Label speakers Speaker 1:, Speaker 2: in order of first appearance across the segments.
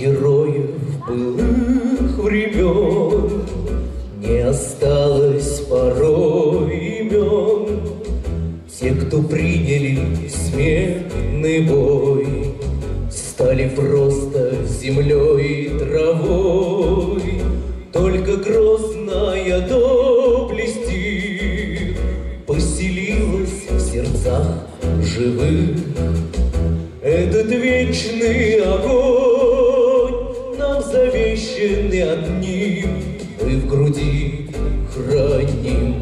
Speaker 1: героев былых времен не осталось порой имен. Те, кто приняли смертный бой, стали просто землей и травой. Только грозная доблесть поселилась в сердцах живых. Этот вечный огонь нам завещанный одним, мы в груди храним.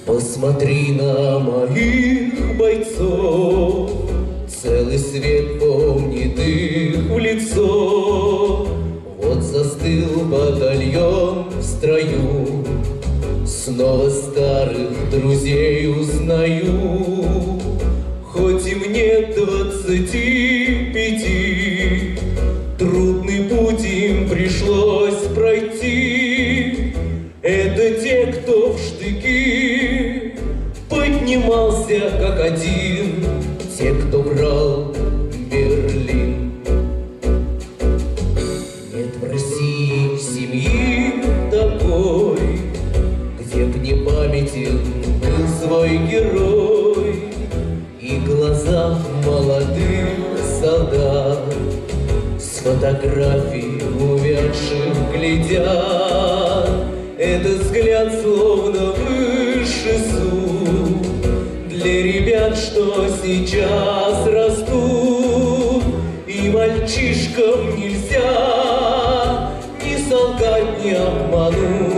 Speaker 1: Посмотри на моих бойцов, целый свет помнит их в лицо. Вот застыл батальон в строю, снова старых друзей узнаю. Хоть им нет 25, трудный путь им пришлось пройти. Это те, кто в штыки поднимался как один, те, кто брал Берлин. Нет в России семьи такой, где б не памятен был свой герой. И глаза молодых солдат с фотографий увядших глядят. Этот взгляд словно высший суд для ребят, что сейчас растут. И мальчишкам нельзя ни солгать, ни обмануть.